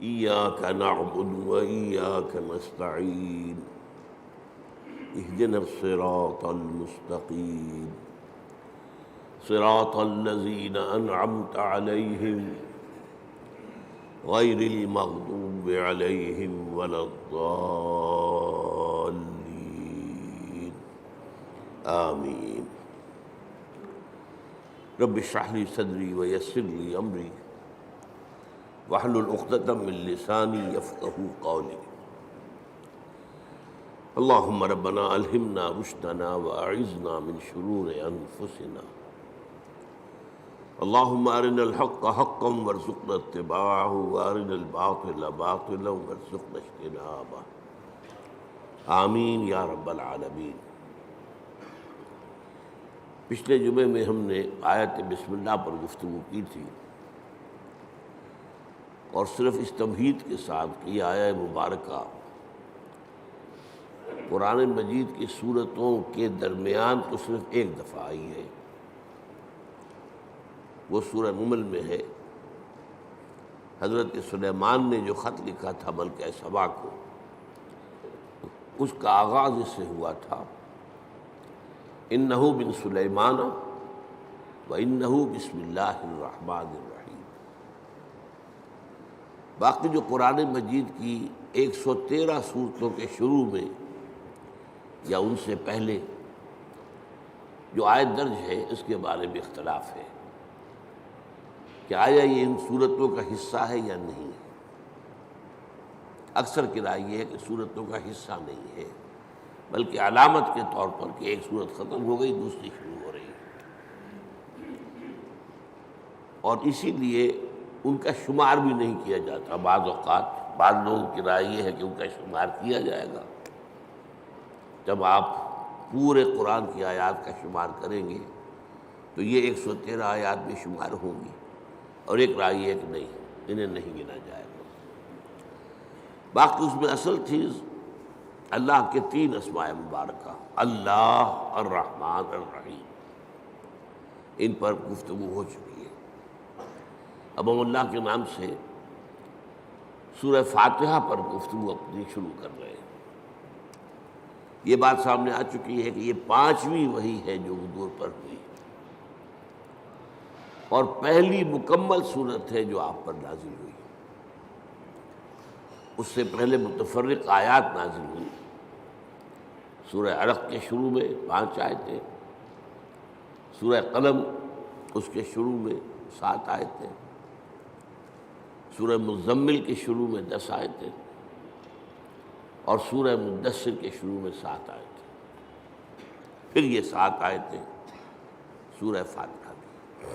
إياك نعبد وإياك نستعين اهدنا الصراط المستقيم صراط الذين أنعمت عليهم غير المغضوب عليهم ولا الضالين آمين رب اشرح لي صدري ويسر لي أمري واحلل عقدة من لساني يفقهوا قولي اللهم ربنا ألهمنا رشدنا وأعذنا من شرور أنفسنا اللهم أرنا الحق حقا وارزقنا اتباعه وأرنا الباطل باطلا وارزقنا اجتنابه آمین یا رب العالمین۔ پچھلے جمعے میں ہم نے آیت بسم اللہ پر گفتگو کی تھی اور صرف اس تمہید کے ساتھ کہ یہ آیہ مبارکہ قرآن مجید کی سورتوں کے درمیان تو صرف ایک دفعہ آئی ہے، وہ سورہ نمل میں ہے۔ حضرت سلیمان نے جو خط لکھا تھا ملکہ سبا کو، اس کا آغاز اس سے ہوا تھا انہ من سلیمان وانہ بسم اللہ الرحمن الرحیم۔ باقی جو قرآن مجید کی 113 سورتوں کے شروع میں یا ان سے پہلے جو آیت درج ہے اس کے بارے میں اختلاف ہے کہ آیا یہ ان سورتوں کا حصہ ہے یا نہیں ہے۔ اکثر کی رائے یہ ہے کہ سورتوں کا حصہ نہیں ہے، بلکہ علامت کے طور پر کہ ایک سورت ختم ہو گئی دوسری شروع ہو رہی ہے، اور اسی لیے ان کا شمار بھی نہیں کیا جاتا۔ بعض اوقات بعض لوگوں کی رائے یہ ہے کہ ان کا شمار کیا جائے گا، جب آپ پورے قرآن کی آیات کا شمار کریں گے تو یہ 113 آیات بھی شمار ہوں گی، اور ایک رائے یہ ہے کہ نہیں، انہیں نہیں گنا جائے گا۔ باقی اس میں اصل چیز اللہ کے 3 اسماء مبارکہ، اللہ، الرحمن، الرحیم، ان پر گفتگو ہو چکی ہے۔ اب ہم اللہ کے نام سے سورہ فاتحہ پر گفتگو اپنی شروع کر رہے ہیں۔ یہ بات سامنے آ چکی ہے کہ یہ 5ویں وحی ہے جو حضور پر ہوئی، اور پہلی مکمل صورت ہے جو آپ پر نازل ہوئی۔ اس سے پہلے متفرق آیات نازل ہوئی۔ سورہ علق کے شروع میں 5 آیتیں، سورہ قلم اس کے شروع میں 7 آیتیں، سورہ مزمل کے شروع میں 10 آیتیں، اور سورہ مدثر کے شروع میں 7 آیتیں، پھر یہ 7 آیتیں سورہ فاتحہ کی۔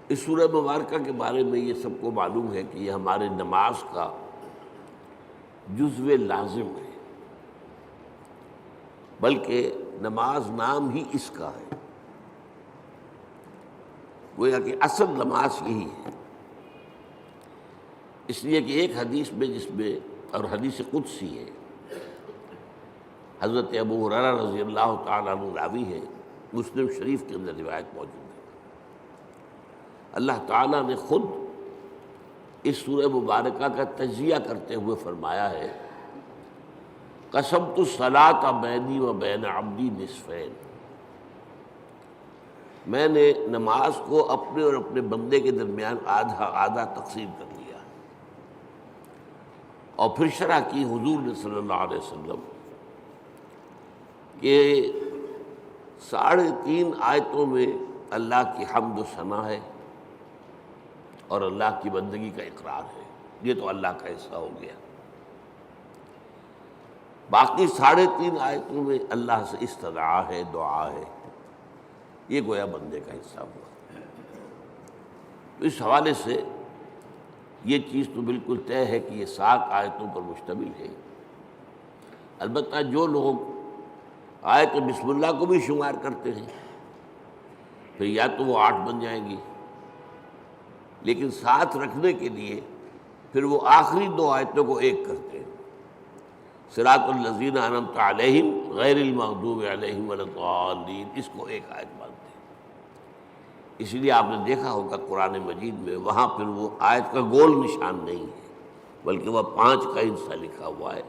اس سورہ مبارکہ کے بارے میں یہ سب کو معلوم ہے کہ یہ ہمارے نماز کا جزو لازم ہے، بلکہ نماز نام ہی اس کا ہے، گویا کہ اصل نماز یہی ہے۔ اس لیے کہ ایک حدیث میں جس میں، اور حدیث قدسی ہے، حضرت ابو ہریرہ رضی اللہ تعالیٰ عنہ راوی ہے، مسلم شریف کے اندر روایت موجود ہے، اللہ تعالیٰ نے خود اس سورہ مبارکہ کا تجزیہ کرتے ہوئے فرمایا ہے قسمت الصلاۃ بینی و بین عبدی نصفین، میں نے نماز کو اپنے اور اپنے بندے کے درمیان آدھا آدھا تقسیم کر لیا۔ اور پھر شرح کی حضور نے صلی اللہ علیہ وسلم کہ 3.5 آیتوں میں اللہ کی حمد و ثنا ہے اور اللہ کی بندگی کا اقرار ہے، یہ تو اللہ کا حصہ ہو گیا۔ باقی 3.5 آیتوں میں اللہ سے استدعا ہے، دعا ہے، یہ گویا بندے کا حصہ ہوا۔ تو اس حوالے سے یہ چیز تو بالکل طے ہے کہ یہ 7 آیتوں پر مشتمل ہے۔ البتہ جو لوگ آیت بسم اللہ کو بھی شمار کرتے ہیں پھر یا تو وہ 8 بن جائیں گی، لیکن ساتھ رکھنے کے لیے پھر وہ آخری 2 آیتوں کو ایک کرتے ہیں، صراط الذین انعمت علیہم غیر المغضوب علیہم ولا الضالین، اس کو ایک آیت مانتے ہیں۔ اس لیے آپ نے دیکھا ہوگا قرآن مجید میں وہاں پھر وہ آیت کا گول نشان نہیں ہے بلکہ وہ 5 کا حصہ لکھا ہوا ہے،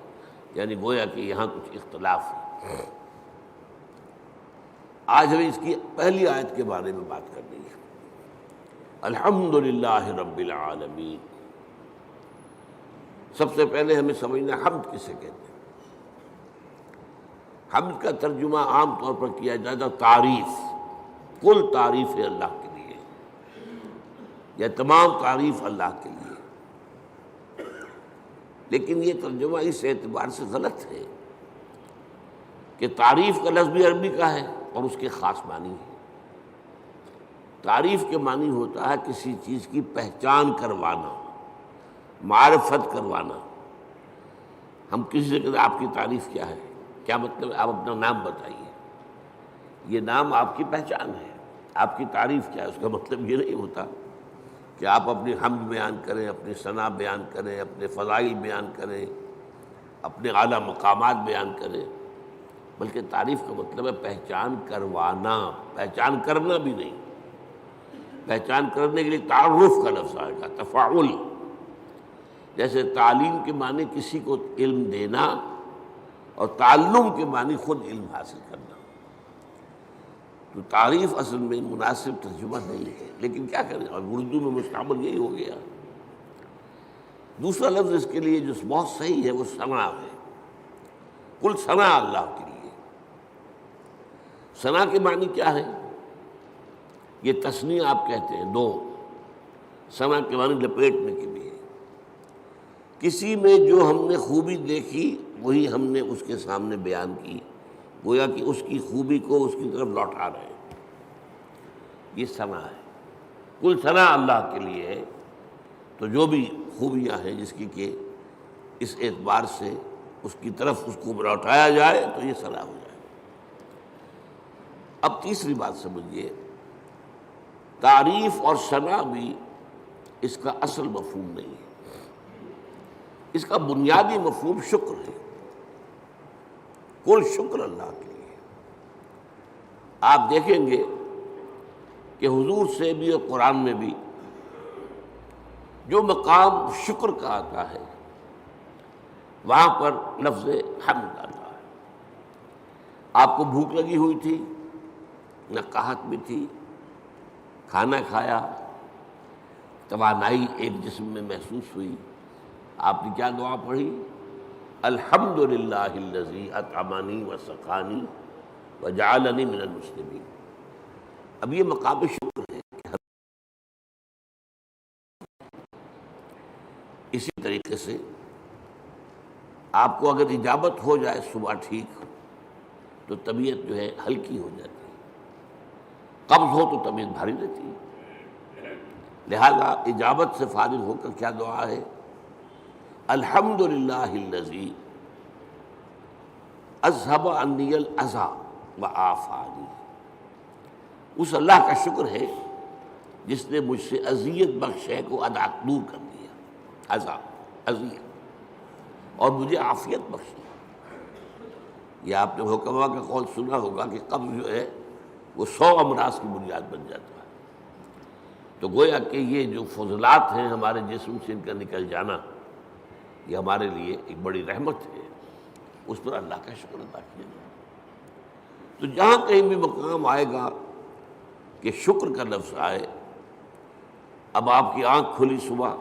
یعنی گویا کہ یہاں کچھ اختلاف ہے۔ آج ہمیں اس کی پہلی آیت کے بارے میں بات کرنی ہے۔ الحمدللہ رب العالمین۔ سب سے پہلے ہمیں سمجھنا حمد کسے کہتے ہیں۔ حمد کا ترجمہ عام طور پر کیا جاتا تعریف، کل تعریف ہے اللہ کے لیے، یا تمام تعریف اللہ کے لیے، لیکن یہ ترجمہ اس اعتبار سے غلط ہے کہ تعریف کا لفظ بھی عربی کا ہے اور اس کے خاص معنی ہے۔ تعریف کے معنی ہوتا ہے کسی چیز کی پہچان کروانا، معرفت کروانا۔ ہم کسی سے کہتے ہیں آپ کی تعریف کیا ہے، کیا مطلب ہے؟ آپ اپنا نام بتائیے، یہ نام آپ کی پہچان ہے۔ آپ کی تعریف کیا ہے؟ اس کا مطلب یہ نہیں ہوتا کہ آپ اپنی حمد بیان کریں، اپنی ثنا بیان کریں، اپنے فضائل بیان کریں، اپنے اعلیٰ مقامات بیان کریں، بلکہ تعریف کا مطلب ہے پہچان کروانا، پہچان کرنا بھی نہیں۔ پہچان کرنے کے لیے تعارف کا لفظ آئے گا، تفاعل۔ جیسے تعلیم کے معنی کسی کو علم دینا اور تعلم کے معنی خود علم حاصل کرنا۔ تو تعریف اصل میں مناسب ترجمہ نہیں ہے، لیکن کیا کریں، اور اردو میں مستعمل یہی ہو گیا۔ دوسرا لفظ اس کے لیے جو بہت صحیح ہے وہ ثنا ہے۔ کل ثنا اللہ کے لیے۔ ثنا کے معنی کیا ہے؟ یہ تثنیہ آپ کہتے ہیں 2، ثنا کے معنی لپیٹنے کے لیے۔ کسی میں جو ہم نے خوبی دیکھی وہی ہم نے اس کے سامنے بیان کی، گویا کہ اس کی خوبی کو اس کی طرف لوٹا رہے ہیں، یہ ثنا ہے۔ کل ثنا اللہ کے لیے ہے، تو جو بھی خوبیاں ہیں جس کی کہ اس اعتبار سے اس کی طرف اس کو لوٹایا جائے تو یہ ثنا ہو جائے۔ اب تیسری بات سمجھیے، تعریف اور ثنا بھی اس کا اصل مفہوم نہیں ہے۔ اس کا بنیادی مفہوم شکر ہے، کل شکر اللہ کے لیے۔ آپ دیکھیں گے کہ حضور سے بھی اور قرآن میں بھی جو مقام شکر کا آتا ہے وہاں پر لفظ حمد آتا ہے۔ آپ کو بھوک لگی ہوئی تھی، نہ قحط بھی تھی، کھانا کھایا، توانائی ایک جسم میں محسوس ہوئی، آپ نے کیا دعا پڑھی؟ الحمدللہ الذی اطعمنی وسقانی وجعلنی من المسلمین۔ اب یہ مقام شکر ہے۔ اسی طریقے سے آپ کو اگر اجابت ہو جائے صبح ٹھیک تو طبیعت جو ہے ہلکی ہو جاتی ہے، قبض ہو تو طبیعت بھاری رہتی ہے۔ لہذا اجابت سے فارغ ہو کر کیا دعا ہے؟ الحمدللہ الذی اذھب عنی الاذی وعافانی۔ اس اللہ کا شکر ہے جس نے مجھ سے اذیت بخش ہے کو دور کر دیا، اذیت، اور مجھے عافیت بخشی۔ یہ آپ نے حکماء کا قول سنا ہوگا کہ قبض جو ہے وہ 100 امراض کی بنیاد بن جاتا ہے۔ تو گویا کہ یہ جو فضلات ہیں ہمارے جسم سے ان کا نکل جانا، یہ ہمارے لیے ایک بڑی رحمت ہے، اس پر اللہ کا شکر ادا کیا جائے۔ تو جہاں کہیں بھی مقام آئے گا کہ شکر کا لفظ آئے، اب آپ کی آنکھ کھلی صبح،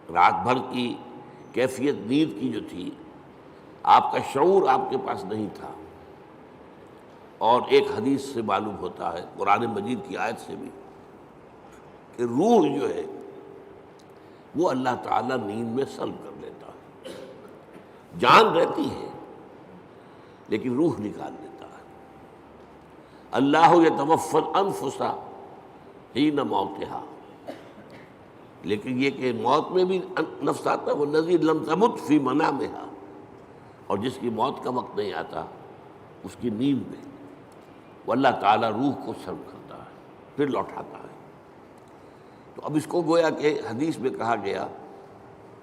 رات بھر کی کیفیت نیند کی جو تھی، آپ کا شعور آپ کے پاس نہیں تھا، اور ایک حدیث سے معلوم ہوتا ہے، قرآن مجید کی آیت سے بھی، کہ روح جو ہے وہ اللہ تعالیٰ نیند میں سلب کر لیتا ہے۔ جان رہتی ہے لیکن روح نکال لیتا ہے۔ اللہ یتوفی الانفس حین موتہا، لیکن یہ کہ موت میں بھی نفس آتا ہے، والذی لم تمت فی منامہا، اور جس کی موت کا وقت نہیں آتا اس کی نیند میں وہ اللہ تعالیٰ روح کو سلب کرتا ہے، پھر لوٹاتا ہے۔ تو اب اس کو گویا کہ حدیث میں کہا گیا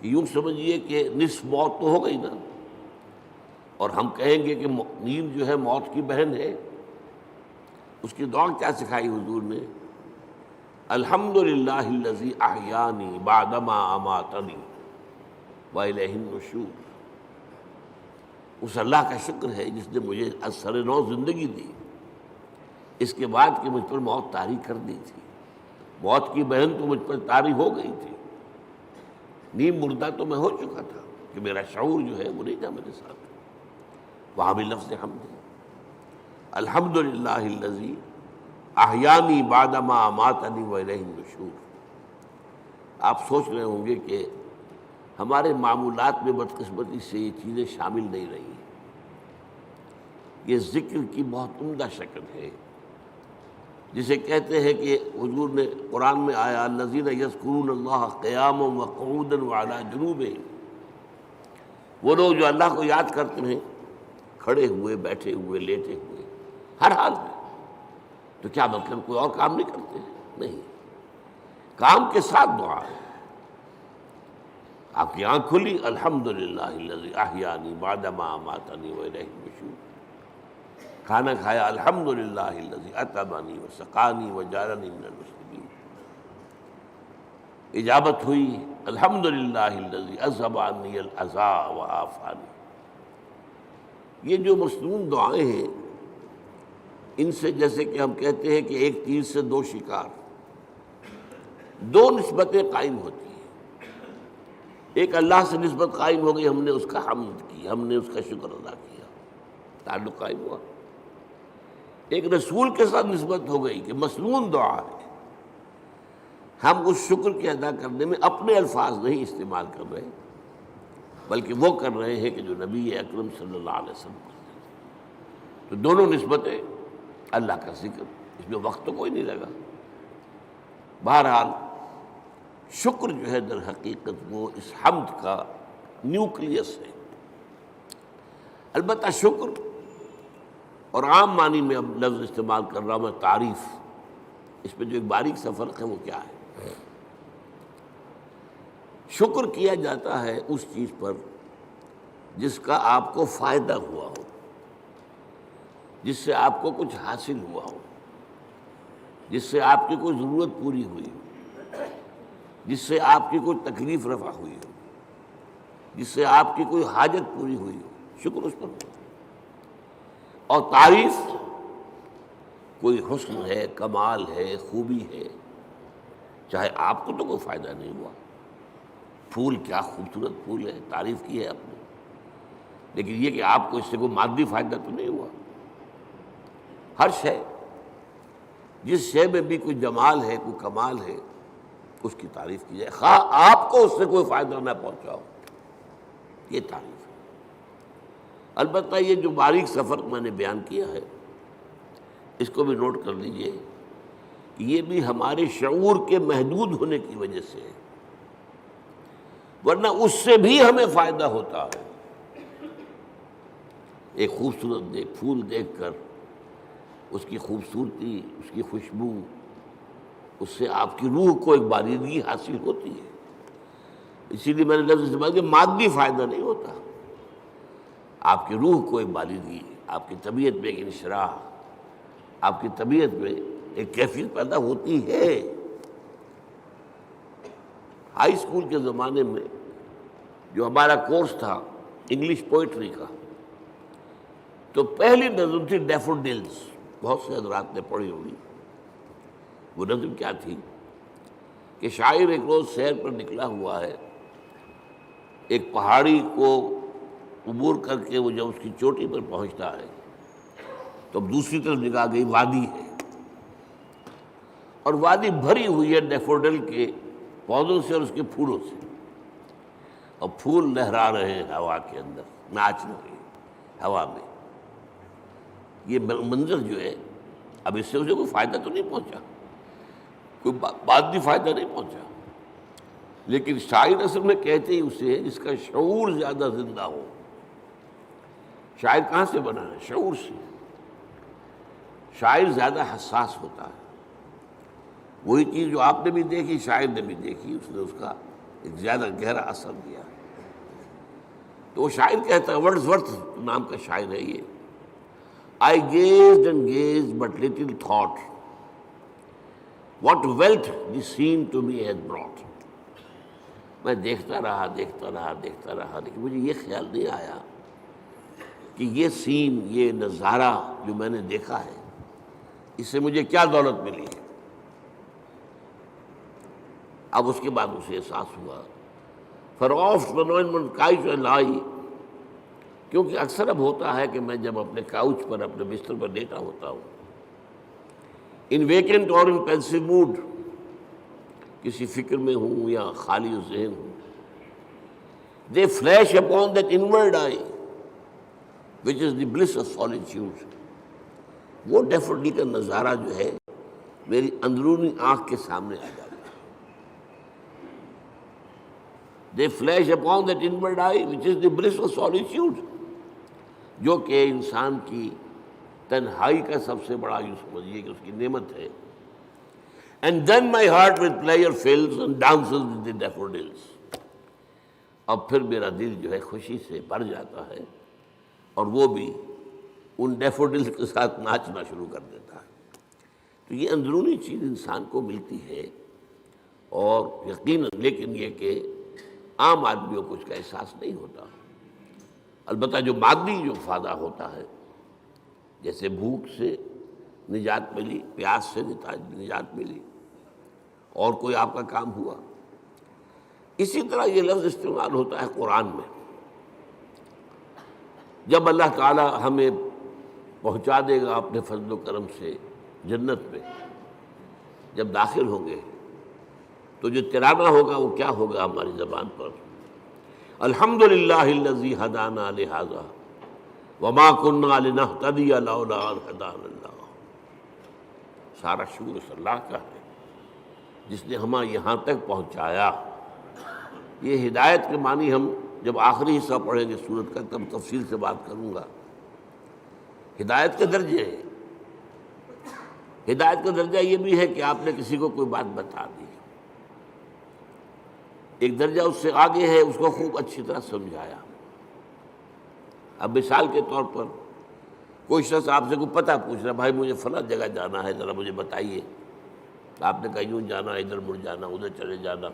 کہ یوں سمجھیے کہ نصف موت تو ہو گئی نا، اور ہم کہیں گے کہ نیند جو ہے موت کی بہن ہے، اس کی دعا کیا سکھائی حضور نے؟ الحمدللہ الذی احیانی بعدما اماتنی والیہ النشور. اس اللہ کا شکر ہے جس نے مجھے از سر نو زندگی دی، اس کے بعد کہ مجھ پر موت طاری کر دی تھی. موت کی بہن تو مجھ پر طاری ہو گئی تھی، نیم مردہ تو میں ہو چکا تھا کہ میرا شعور جو ہے وہ نہیں تھا میرے ساتھ. وہاں بھی لفظ حمد ہے، الحمدللہ الذی احیانی بعدما اماتنی والیہ النشور. آپ سوچ رہے ہوں گے کہ ہمارے معمولات میں بدقسمتی سے یہ چیزیں شامل نہیں رہی. یہ ذکر کی بہت عمدہ شکل ہے، جسے کہتے ہیں کہ حضور نے قرآن میں آیا الذین یذکرون اللہ قیاما وقعودا وعلی جنوبہم. وہ لوگ جو اللہ کو یاد کرتے ہیں کھڑے ہوئے، بیٹھے ہوئے، لیٹے ہوئے، ہر حال میں. تو کیا مطلب کوئی اور کام نہیں کرتے؟ نہیں، کام کے ساتھ دعا ہے. آپ کی آنکھ کھلی، الحمدللہ الذی احیانی بعدما اماتنی والیہ النشور. کھانا کھایا، الحمدللہ الذی اطعمنی وسقانی وجعلنی من المسلمین. اجابت ہوئی، الحمدللہ الذی اذھب عنی الاذی وعافانی. یہ جو مسنون دعائیں ہیں، ان سے جیسے کہ ہم کہتے ہیں کہ ایک تیر سے دو شکار، دو نسبتیں قائم ہوتی ہیں. ایک اللہ سے نسبت قائم ہو گئی، ہم نے اس کا حمد کی، ہم نے اس کا شکر ادا کیا، تعلق قائم ہوا. ایک رسول کے ساتھ نسبت ہو گئی کہ مسنون دعا ہے. ہم اس شکر کے ادا کرنے میں اپنے الفاظ نہیں استعمال کر رہے، بلکہ وہ کر رہے ہیں کہ جو نبی اکرم صلی اللہ علیہ وسلم کرتے ہیں. تو دونوں نسبتیں اللہ کا ذکر، اس میں وقت تو کوئی نہیں لگا. بہرحال شکر جو ہے در حقیقت وہ اس حمد کا نیوکلیس ہے. البتہ شکر، اور عام معنی میں اب لفظ استعمال کر رہا ہوں میں تعریف، اس میں جو ایک باریک سا فرق ہے وہ کیا ہے؟ شکر کیا جاتا ہے اس چیز پر جس کا آپ کو فائدہ ہوا ہو، جس سے آپ کو کچھ حاصل ہوا ہو، جس سے آپ کی کوئی ضرورت پوری ہوئی ہو، جس سے آپ کی کوئی تکلیف رفع ہوئی ہو، جس سے آپ کی کوئی حاجت پوری ہوئی ہو. شکر اس پر ہو. اور تعریف کوئی حسن ہے، کمال ہے، خوبی ہے، چاہے آپ کو تو کوئی فائدہ نہیں ہوا. پھول کیا خوبصورت پھول ہے، تعریف کی ہے آپ نے، لیکن یہ کہ آپ کو اس سے کوئی مادی فائدہ تو نہیں ہوا. ہر شے، جس شے میں بھی کوئی جمال ہے، کوئی کمال ہے، اس کی تعریف کی جائے، خواہ آپ کو اس سے کوئی فائدہ نہ پہنچا ہو. یہ تعریف ہے. البتہ یہ جو باریک سا فرق میں نے بیان کیا ہے، اس کو بھی نوٹ کر لیجئے، یہ بھی ہمارے شعور کے محدود ہونے کی وجہ سے ہے، ورنہ اس سے بھی ہمیں فائدہ ہوتا ہے. ایک خوبصورت پھول دیکھ کر اس کی خوبصورتی، اس کی خوشبو، اس سے آپ کی روح کو ایک باریدگی حاصل ہوتی ہے. اسی لیے میں نے لفظ استعمال کیا، مادی فائدہ نہیں ہوتا، آپ کی روح کو ایک باریدگی، آپ کی طبیعت میں ایک انشراح، آپ کی طبیعت میں ایک کیفیت پیدا ہوتی ہے. ہائی اسکول کے زمانے میں جو ہمارا کورس تھا انگلش پوئٹری کا، تو پہلی نظم تھی ڈیفوڈلز. بہت سے حضرات نے پڑھی ہوگی. وہ نظم کیا تھی کہ شاعر ایک روز سیر پر نکلا ہوا ہے، ایک پہاڑی کو عبور کر کے وہ جب اس کی چوٹی پر پہنچتا ہے تو اب دوسری طرف نگاہ گئی، وادی ہے، اور وادی بھری ہوئی ہے ڈیفوڈل کے پودوں سے اور اس کے پھولوں سے، اور پھول لہرا رہے ہیں ہوا کے اندر، ناچ رہے ہیں ہوا میں. یہ منظر جو ہے، اب اس سے اسے کوئی فائدہ تو نہیں پہنچا، کوئی مادی فائدہ نہیں پہنچا، لیکن شاعر اصل میں کہتے ہی اسے ہے جس کا شعور زیادہ زندہ ہو. شاعر کہاں سے بنا ہے؟ شعور سے. شاعر زیادہ حساس ہوتا ہے. وہی چیز جو آپ نے بھی دیکھی، شاعر نے بھی دیکھی، اس نے اس کا ایک زیادہ گہرا اثر دیا. تو وہ شاعر کہتا ہے، ورڈز ورتھ نام کا شاعر ہے یہ، I gazed and gazed, but little thought what wealth the scene to me has brought. میں دیکھتا رہا دیکھتا رہا دیکھتا رہا، لیکن مجھے یہ خیال نہیں آیا کہ یہ سین، یہ نظارہ جو میں نے دیکھا ہے، اس سے مجھے کیا دولت ملی ہے۔ اب اس کے بعد اسے احساس ہوا فراف من کاؤچ لائی، کیونکہ اکثر اب ہوتا ہے کہ میں جب اپنے کاؤچ پر، اپنے بستر پر لیٹا ہوتا ہوں، ان ویکنٹ اور ان پینسو موڈ، کسی فکر میں ہوں یا خالی ذہن ہوں، the flash upon that inward eye which is the bliss of solitude، وہ ڈیفوڈی کا نظارہ جو ہے میری اندرونی آنکھ کے سامنے آ جاتا ہے۔ They flash upon that inward eye which is the bliss of solitude، جو کہ انسان کی تنہائی کا سب سے بڑا، یوں سمجھیے کہ اس کی نعمت ہے۔ And then my heart with pleasure fills and dances with the daffodils، اب پھر میرا دل جو ہے خوشی سے بھر جاتا ہے، اور وہ بھی ان ڈیفوڈلز کے ساتھ ناچنا شروع کر دیتا ہے۔ تو یہ اندرونی چیز انسان کو ملتی ہے، اور یقیناً لیکن یہ کہ عام آدمیوں کو اس کا احساس نہیں ہوتا۔ البتہ جو مادی جو فائدہ ہوتا ہے، جیسے بھوک سے نجات ملی، پیاس سے نجات ملی، اور کوئی آپ کا کام ہوا، اسی طرح یہ لفظ استعمال ہوتا ہے قرآن میں۔ جب اللہ تعالیٰ ہمیں پہنچا دے گا اپنے فضل و کرم سے جنت میں، جب داخل ہوں گے تو جو ترانہ ہوگا وہ کیا ہوگا ہماری زبان پر؟ الحمدللہ الذی ہدانا لہذا وما کنا لنہتدی لولا ان ہدانا اللہ، سارا شکر اس اللہ کا ہے جس نے ہمیں یہاں تک پہنچایا۔ یہ ہدایت کے معنی ہم جب آخری حصہ پڑھیں گے سورت کا تب تفصیل سے بات کروں گا۔ ہدایت کے درجے ہیں، ہدایت کا درجہ یہ بھی ہے کہ آپ نے کسی کو کوئی بات بتا دی، ایک درجہ اس سے آگے ہے، اس کو خوب اچھی طرح سمجھایا۔ اب مثال کے طور پر کوئی شخص آپ سے کوئی پتہ پوچھ رہا، بھائی مجھے فلاں جگہ جانا ہے، ذرا مجھے بتائیے۔ آپ نے کہا یوں جانا، ادھر مڑ جانا، ادھر چلے جانا۔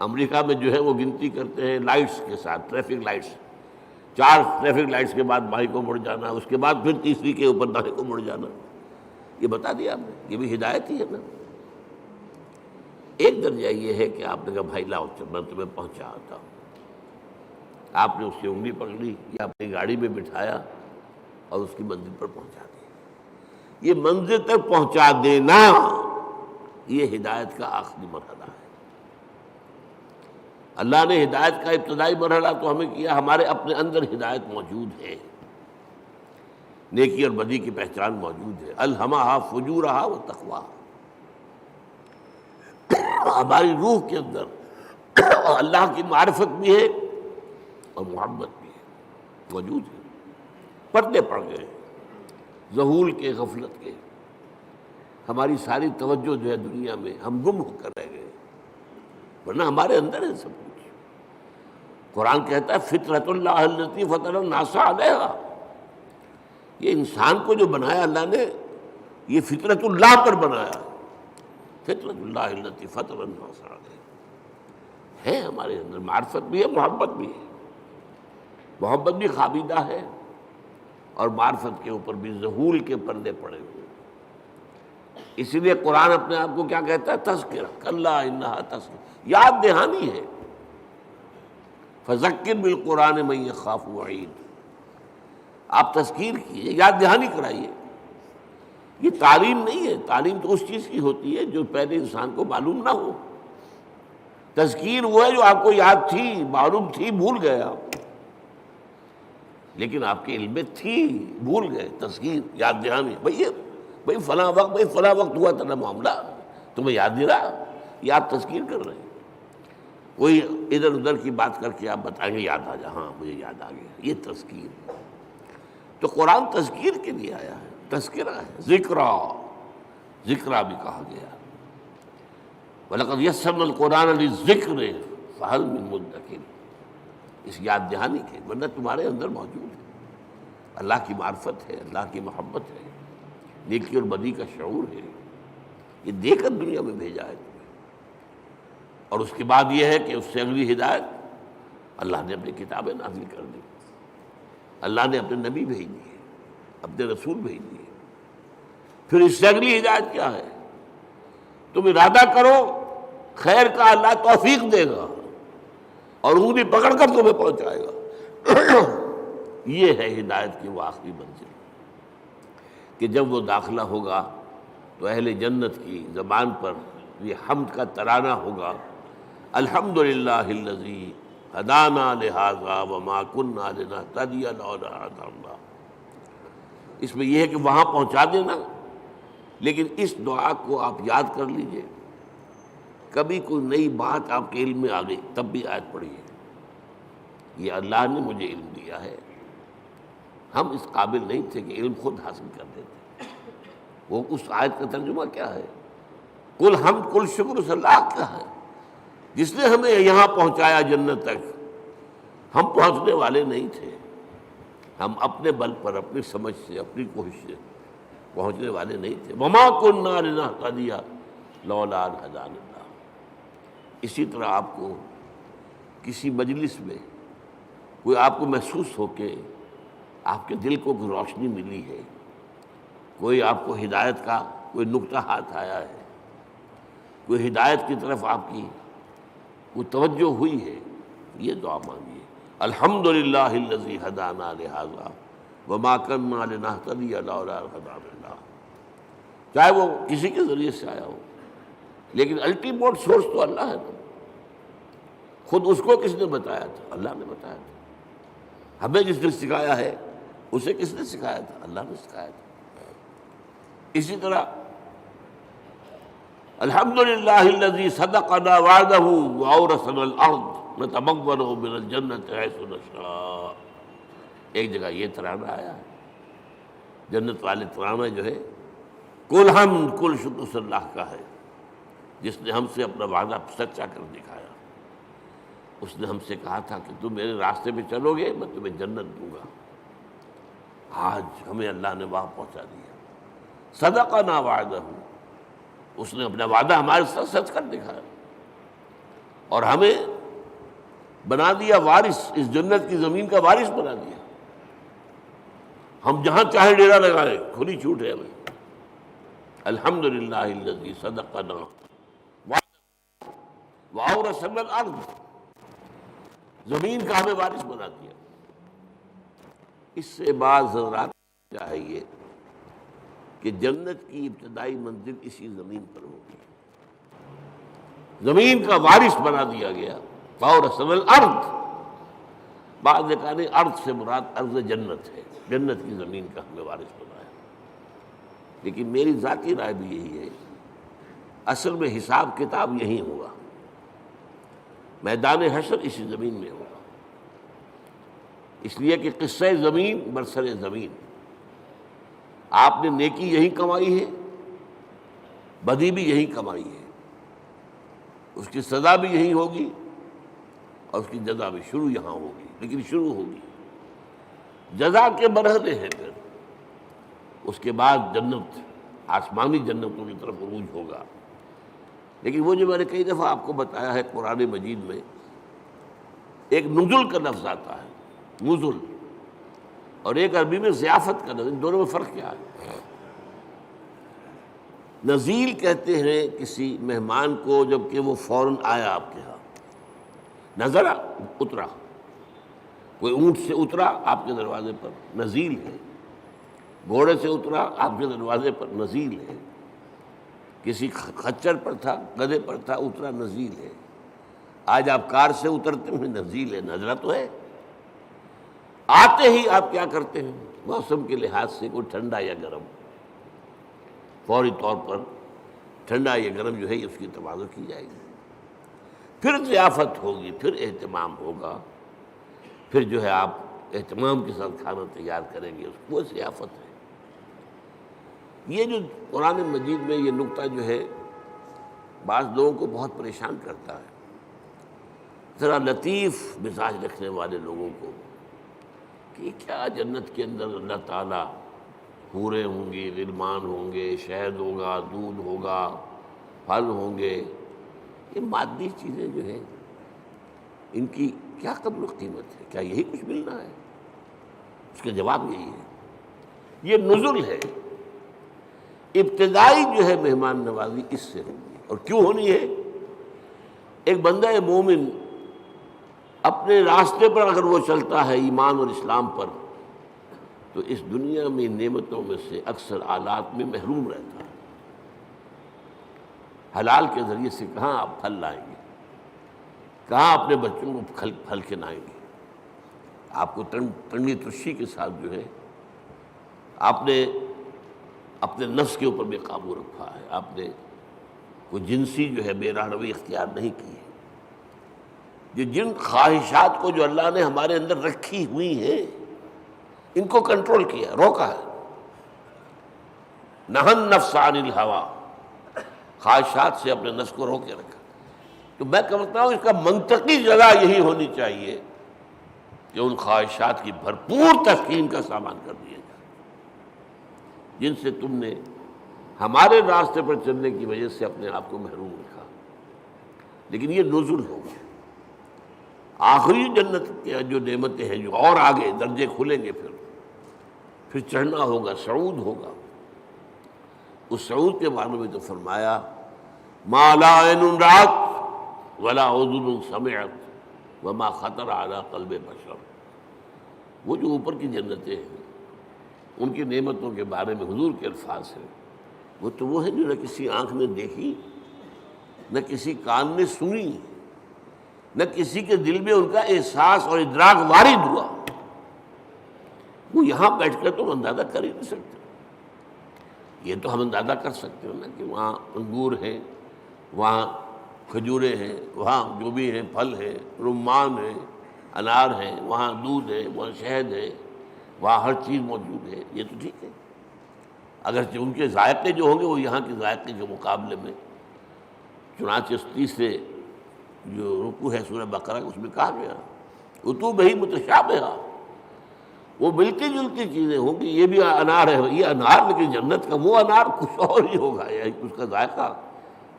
امریکہ میں جو ہے وہ گنتی کرتے ہیں لائٹس کے ساتھ، ٹریفک لائٹس، 4 ٹریفک لائٹس کے بعد بائیں کو مڑ جانا، اس کے بعد پھر تیسری کے اوپر دائیں کو مڑ جانا۔ یہ بتا دیا آپ نے، یہ بھی ہدایت ہی ہے نا۔ ایک درجہ یہ ہے کہ آپ نے کہا بھائی لاؤ میں تمہیں پہنچا آتا ہوں، آپ نے اس کی انگلی پکڑی یا اپنی گاڑی میں بٹھایا اور اس کی منزل پر پہنچا دیا۔ یہ منزل تک پہنچا دینا، یہ ہدایت کا آخری مرحلہ ہے۔ اللہ نے ہدایت کا ابتدائی مرحلہ تو ہمیں کیا، ہمارے اپنے اندر ہدایت موجود ہے، نیکی اور بدی کی پہچان موجود ہے۔ الہمہا فجورہا و تقواہا، ہماری روح کے اندر اللہ کی معرفت بھی ہے اور محبت بھی ہے، موجود ہے۔ پردے پڑ گئے ذہول کے، غفلت کے، ہماری ساری توجہ جو ہے دنیا میں، ہم گم ہو کر رہ گئے، ورنہ ہمارے اندر ہے سب کچھ۔ قرآن کہتا ہے فطرت اللہ التی فطر الناس علیہا، یہ انسان کو جو بنایا اللہ نے، یہ فطرت اللہ پر بنایا، فطرت اللہ التی فطر الناس علیہا ہے۔ ہمارے اندر معرفت بھی ہے، محبت بھی ہے، محبت بھی خوابیدہ ہے، اور معرفت کے اوپر بھی ذہول کے پردے پڑے ہوئے۔ اسی لیے قرآن اپنے آپ کو کیا کہتا ہے؟ تذکرہ، کلا انہا تذکرہ، یاد دہانی ہے۔ فذکر بالقرآن من یخاف وعید، آپ تذکیر کیجیے، یاد دہانی کرائیے۔ یہ تعلیم نہیں ہے، تعلیم تو اس چیز کی ہوتی ہے جو پہلے انسان کو معلوم نہ ہو۔ تذکیر وہ ہے جو آپ کو یاد تھی، معلوم تھی، بھول گئے آپ، لیکن آپ کے علم میں تھی، بھول گئے۔ تذکیر، یاد دہانی، بھئی فلاں وقت ہوا تھا نا معاملہ، تمہیں یاد نہیں رہا، یہ آپ تذکیر کر رہے ہیں۔ کوئی ادھر ادھر کی بات کر کے آپ بتائیں گے یاد آ جا، ہاں مجھے یاد آ گیا، یہ تذکیر۔ تو قرآن تذکیر کے لیے آیا ہے، تذکرہ ہے، ذکرہ بھی کہا گیا۔ وَلَقَدْ يَسَّرْنَا الْقُرْآنَ لِلذِّكْرِ فَهَلْ مِن مُدَّكِرٍ، اس یاد دہانی کے، ورنہ تمہارے اندر موجود ہے۔ اللہ کی معرفت ہے، اللہ کی محبت ہے، نیکی اور بدی کا شعور ہے، یہ دے کر دنیا میں بھیجا ہے تمہیں۔ اور اس کے بعد یہ ہے کہ اس سے اگلی ہدایت اللہ نے اپنی کتابیں نازل کر دی، اللہ نے اپنے نبی بھیج دیے، اپنے رسول بھیج دیے۔ پھر اس سے اگلی ہدایت کیا ہے؟ تم ارادہ کرو خیر کا، اللہ توفیق دے گا اور انگلی پکڑ کر تمہیں پہنچائے گا۔ یہ ہے ہدایت کی وہ آخری منزل کہ جب وہ داخلہ ہوگا تو اہل جنت کی زبان پر یہ حمد کا ترانہ ہوگا، الحمدللہ الذی ہدانا لہذا وما کنا لنہتدی لولا ان ہدانا اللہ۔ اس میں یہ ہے کہ وہاں پہنچا دینا، لیکن اس دعا کو آپ یاد کر لیجئے، کبھی کوئی نئی بات آپ کے علم میں آ گئی تب بھی آیت پڑھیے، یہ اللہ نے مجھے علم دیا ہے، ہم اس قابل نہیں تھے کہ علم خود حاصل کر دیتے۔ وہ اس آیت کا ترجمہ کیا ہے؟ کل حمد کل شکر اس اللہ کا ہے جس نے ہمیں یہاں پہنچایا جنت تک، ہم پہنچنے والے نہیں تھے، ہم اپنے بل پر اپنی سمجھ سے اپنی کوشش سے پہنچنے والے نہیں تھے۔ وما کنا لنہتدی لولا ان ہدانا اللہ۔ اسی طرح آپ کو کسی مجلس میں کوئی آپ کو محسوس ہو کہ آپ کے دل کو کوئی روشنی ملی ہے، کوئی آپ کو ہدایت کا کوئی نقطہ ہاتھ آیا ہے، کوئی ہدایت کی طرف آپ کی کوئی توجہ ہوئی ہے، یہ دعا مانگیے، الحمدللہ الذی ہدانا لہذا وما کنا لنہتدی لولا ان ہدانا اللہ۔ چاہے وہ کسی کے ذریعے سے آیا ہو، لیکن الٹیمیٹ سورس تو اللہ ہے نا۔ خود اس کو کس نے بتایا تھا؟ اللہ نے بتایا تھا۔ ہمیں جس نے سکھایا ہے اسے کس نے سکھایا تھا؟ اللہ نے سکھایا تھا۔ اسی طرح الحمدللہ الذی صدقنا وعدہ واورثنا الارض نتبوأ من الجنۃ حیث نشاء۔ ایک جگہ یہ ترانہ آیا ہے، جنت والے ترانہ جو ہے کل حمد کل شکر اس اللہ کا ہے جس نے ہم سے اپنا وعدہ سچا کر دکھایا۔ اس نے ہم سے کہا تھا کہ تم میرے راستے پہ چلو گے میں تمہیں جنت دوں گا، آج ہمیں اللہ نے وہاں پہنچا دیا۔ صدقنا وعدہ، اس نے اپنا وعدہ ہمارے ساتھ سچ کر دکھایا اور ہمیں بنا دیا وارث، اس جنت کی زمین کا وارث بنا دیا۔ ہم جہاں چاہیں ڈیرا لگائیں، کھلی چھوٹ ہے ہمیں۔ الحمدللہ الذی صدقنا واورثنا الارض، زمین کا ہمیں وارث بنا دیا۔ اس سے بعض حضرات چاہیے کہ جنت کی ابتدائی منزل اسی زمین پر ہوگی، زمین کا وارث بنا دیا گیا۔ واورثنا الارض، بعض نے کہا نہیں، ارض سے مراد ارض جنت ہے، جنت کی زمین کا ہمیں وارث بنایا۔ لیکن میری ذاتی رائے بھی یہی ہے، اصل میں حساب کتاب یہی ہوا، میدان حشر اسی زمین میں ہوگا، اس لیے کہ قصہ زمین برسر زمین، آپ نے نیکی یہی کمائی ہے، بدی بھی یہی کمائی ہے، اس کی سزا بھی یہی ہوگی اور اس کی جزا بھی شروع یہاں ہوگی، لیکن شروع ہوگی، جزا کے مرحلے ہیں، پھر اس کے بعد جنت، آسمانی جنتوں کی طرف عروج ہوگا۔ لیکن وہ جو میں نے کئی دفعہ آپ کو بتایا ہے، قرآن مجید میں ایک نزل کا لفظ آتا ہے، نزل، اور ایک عربی میں ضیافت کا لفظ، ان دونوں میں فرق کیا ہے؟ نزیل کہتے ہیں کسی مہمان کو جب کہ وہ فوراً آیا آپ کے ہاں، نظرا، اترا، کوئی اونٹ سے اترا آپ کے دروازے پر، نزیل ہے، گھوڑے سے اترا آپ کے دروازے پر، نزیل ہے، کسی خچر پر تھا، گدھے پر تھا، اترا، نزیل ہے۔ آج آپ کار سے اترتے ہیں، نزیل ہے، نظرہ تو ہے۔ آتے ہی آپ کیا کرتے ہیں؟ موسم کے لحاظ سے کوئی ٹھنڈا یا گرم، فوری طور پر ٹھنڈا یا گرم جو ہے اس کی تبادل کی جائے گی، پھر ضیافت ہوگی، پھر اہتمام ہوگا، پھر جو ہے آپ اہتمام کے ساتھ کھانا تیار کریں گے، اس کو ضیافت ہے۔ یہ جو قرآن مجید میں یہ نقطہ جو ہے بعض لوگوں کو بہت پریشان کرتا ہے، ذرا لطیف مزاج رکھنے والے لوگوں کو، کہ کیا جنت کے اندر اللہ تعالیٰ حوریں ہوں گی، غلمان ہوں گے، شہد ہوگا، دودھ ہوگا، پھل ہوں گے، یہ مادی چیزیں جو ہیں ان کی کیا قدر و قیمت ہے؟ کیا یہی کچھ ملنا ہے؟ اس کا جواب یہی ہے، یہ نزل ہے، ابتدائی جو ہے مہمان نوازی اس سے ہوگی۔ اور کیوں ہونی ہے؟ ایک بندہ مومن اپنے راستے پر اگر وہ چلتا ہے ایمان اور اسلام پر، تو اس دنیا میں نعمتوں میں سے اکثر آلات میں محروم رہتا ہے۔ حلال کے ذریعے سے کہاں آپ پھل لائیں گے، کہاں اپنے بچوں کو پھل کھلائیں گے؟ آپ کو تنگی ترشی کے ساتھ جو ہے آپ نے اپنے نفس کے اوپر بھی قابو رکھا ہے، آپ نے کوئی جنسی جو ہے بے راہ اختیار نہیں کی ہے۔ یہ جن خواہشات کو جو اللہ نے ہمارے اندر رکھی ہوئی ہیں ان کو کنٹرول کیا، روکا ہے۔ نہى النفس عن الہوى، خواہشات سے اپنے نفس کو روک کے رکھا۔ تو میں کہتا ہوں اس کا منطقی جگہ یہی ہونی چاہیے کہ ان خواہشات کی بھرپور تسکین کا سامان کر دیا جائے جن سے تم نے ہمارے راستے پر چلنے کی وجہ سے اپنے آپ کو محروم رکھا۔ لیکن یہ نزل ہوگا، آخری جنت کے جو نعمتیں ہیں جو اور آگے درجے کھلیں گے، پھر چڑھنا ہوگا، صعود ہوگا۔ اس صعود کے بارے میں تو فرمایا ما لا عین رأت ولا اذن سمعت وما خطر علی قلب بشر۔ وہ جو اوپر کی جنتیں ہیں ان کی نعمتوں کے بارے میں حضور کے الفاظ ہیں، وہ تو وہ ہیں جو نہ کسی آنکھ نے دیکھی، نہ کسی کان نے سنی، نہ کسی کے دل میں ان کا احساس اور ادراک وارد ہوا۔ وہ یہاں بیٹھ کر تو ہم اندازہ کر ہی نہیں سکتے۔ یہ تو ہم اندازہ کر سکتے ہیں نا کہ وہاں انگور ہیں، وہاں کھجوریں ہیں، وہاں جو بھی ہیں پھل ہیں، رمان ہیں، انار ہیں، وہاں دودھ ہے، وہاں شہد ہے، وہاں ہر چیز موجود ہے، یہ تو ٹھیک ہے۔ اگرچہ ان کے ذائقے جو ہوں گے وہ یہاں کے ذائقے کے مقابلے میں، چنانچہ تیسرے جو رکوع ہے سورہ بقرہ اس میں کہا گیا اتوبہ متشابہہ، وہ ملتی جلتی چیزیں ہوں گی۔ یہ بھی انار ہے، یہ انار، لیکن جنت کا وہ انار کچھ اور ہی ہوگا، یعنی اس کا ذائقہ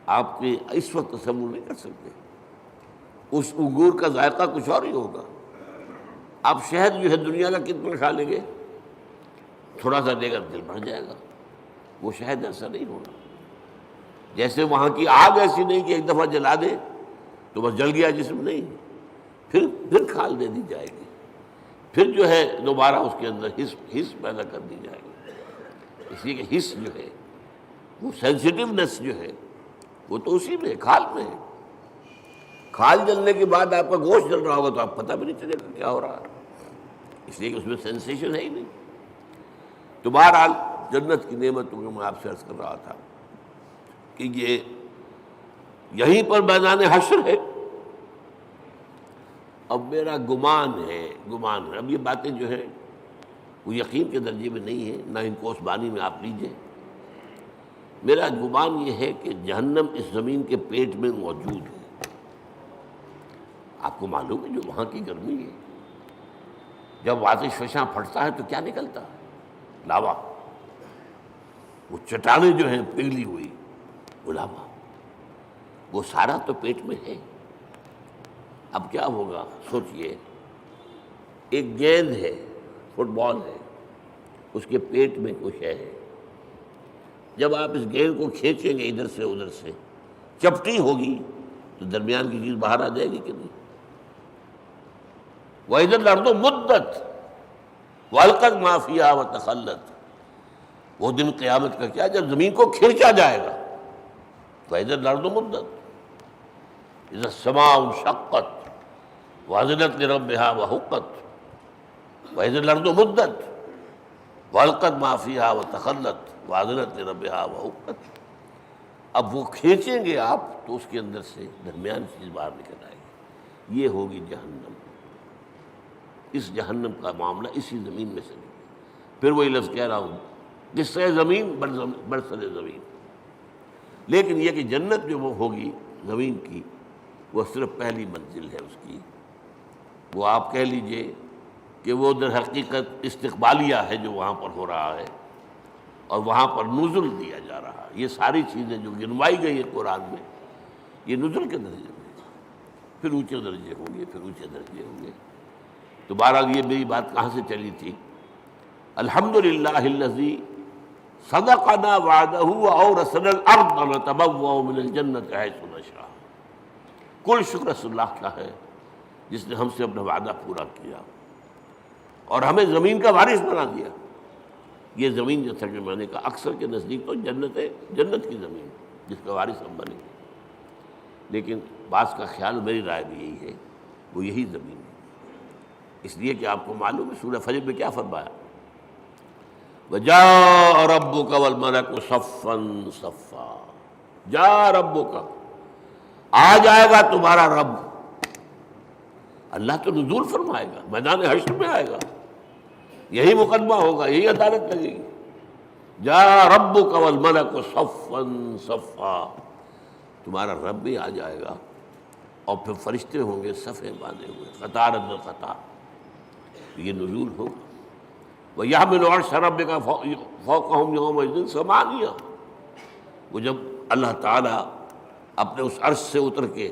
آپ کے اس وقت تصور نہیں کر سکتے۔ اس انگور کا ذائقہ کچھ اور ہی ہوگا۔ آپ شہد جو ہے دنیا کا کتنا کھا لیں گے، تھوڑا سا دے گا دل بھر جائے گا، وہ شہد ایسا نہیں ہوگا۔ جیسے وہاں کی آگ ایسی نہیں کہ ایک دفعہ جلا دے تو بس جل گیا جسم، نہیں، پھر کھال دے دی جائے گی، پھر جو ہے دوبارہ اس کے اندر حس پیدا کر دی جائے گی۔ اس لیے کہ حس جو ہے وہ سینسٹیونیس جو ہے وہ تو اسی میں کھال میں ہے۔ کھال جلنے کے بعد آپ کا گوشت جل رہا ہوگا تو آپ پتہ بھی نہیں چلے گا کیا ہو رہا ہے، اس لیے کہ اس میں سینسیشن ہے ہی نہیں۔ تو بہرحال جنت کی نعمتوں کو میں آپ سے عرض کر رہا تھا کہ یہ یہیں پر میدان حشر ہے۔ اب میرا گمان ہے، اب یہ باتیں جو ہیں وہ یقین کے درجے میں نہیں ہے، نہ ان کو اس بانی میں آپ لیجئے۔ میرا گمان یہ ہے کہ جہنم اس زمین کے پیٹ میں موجود ہے۔ آپ کو معلوم ہے جو وہاں کی گرمی ہے، جب آتش فشاں پھٹتا ہے تو کیا نکلتا ہے؟ لاوا۔ وہ چٹانیں جو ہیں پگھلی ہوئی، وہ لاوا، وہ سارا تو پیٹ میں ہے۔ اب کیا ہوگا سوچئے، ایک گیند ہے، فٹ بال ہے، اس کے پیٹ میں کچھ ہے، جب آپ اس گیند کو کھینچیں گے ادھر سے ادھر سے، چپٹی ہوگی تو درمیان کی چیز باہر آ جائے گی کہ نہیں؟ وَإِذَا الْأَرْضُ مُدَّتْ وَأَلْقَتْ مَا فِيهَا وَتَخَلَّتْ۔ وہ دن قیامت کا کیا جب زمین کو کھینچا جائے گا۔ وَإِذَا الْأَرْضُ مُدَّتْ إِذَا السَّمَاءُ انشَقَّتْ وَأَذِنَتْ لِرَبِّهَا وَحُقَّتْ وَإِذَا الْأَرْضُ مُدَّتْ وَأَلْقَتْ مَا فِيهَا وَتَخَلَّتْ وَأَذِنَتْ لِرَبِّهَا وَحُقَّتْ۔ اب وہ کھینچیں گے آپ تو اس کے اندر سے درمیان چیز باہر نکل آئے گی، یہ ہوگی جہنم۔ اس جہنم کا معاملہ اسی زمین میں سے پھر وہی لفظ کہہ رہا ہوں، قصہ زمین برسر زمین۔ لیکن یہ کہ جنت جو وہ ہوگی زمین کی، وہ صرف پہلی منزل ہے اس کی۔ وہ آپ کہہ لیجئے کہ وہ در حقیقت استقبالیہ ہے جو وہاں پر ہو رہا ہے، اور وہاں پر نزل دیا جا رہا ہے۔ یہ ساری چیزیں جو گنوائی گئی ہیں قرآن میں، یہ نزل کے درجے میں، پھر اونچے درجے ہوں گے، پھر اونچے درجے ہوں گے۔ تو بہرحال یہ میری بات کہاں سے چلی تھی؟ الحمدللہ الذی صدقنا وعدہ واورثنا الارض نتبوأ من الجنۃ حیث نشاء۔ کل شکر اس اللہ کا ہے جس نے ہم سے اپنا وعدہ پورا کیا اور ہمیں زمین کا وارث بنا دیا۔ یہ زمین جو تھا کہ میں نے کہا اکثر کے نزدیک تو جنت ہے، جنت کی زمین جس کا وارث ہم بنے، لیکن بعض کا خیال، میری رائے بھی یہی ہے، وہ یہی زمین ہے، اس لیے کہ آپ کو معلوم ہے سورہ فجر میں کیا فرمایا؟ وَجَاءَ رَبُّكَ وَالْمَلَكُ صَفًّا صَفًّا۔ جاء ربک، آ جائے گا تمہارا رب۔ اللہ تو نزول فرمائے گا، میدان حشر میں آئے گا، یہی مقدمہ ہوگا، یہی عدالت لگے گی۔ جاء ربک والملک صفًا صفًا، تمہارا رب بھی آ جائے گا اور پھر فرشتے ہوں گے صفیں باندھے ہوئے، قطار اندر قطار، یہ نزول ہوگا۔ وَيَحْمِلُ عَرْشَ رَبِّكَ فَوْقَهُمْ يَوْمَئِذٍ ثَمَانِيَةٌ۔ وہ جب اللہ تعالیٰ اپنے اس عرش سے اتر کے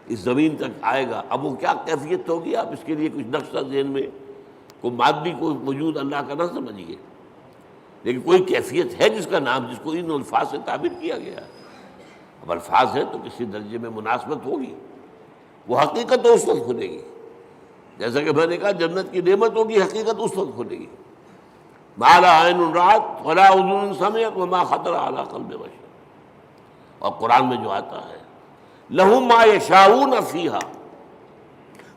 اس زمین تک آئے گا، اب وہ کیا کیفیت ہوگی، آپ اس کے لیے کچھ نقشہ ذہن میں، کوئی مادی کوئی وجود اللہ کا نہ سمجھیے، لیکن کوئی کیفیت ہے جس کا نام، جس کو ان الفاظ سے تعبیر کیا گیا ہے۔ اب الفاظ ہے تو کسی درجے میں مناسبت ہوگی، وہ حقیقت تو اس وقت کھلے گی، جیسا کہ میں نے کہا جنت کی نعمت ہوگی، حقیقت اس وقت کھلے گی۔ ما لا عین رأت ولا اذن سمعت وما خطر علی قلب بشر۔ اور قرآن میں جو آتا ہے لہم ما یشاؤون فیہا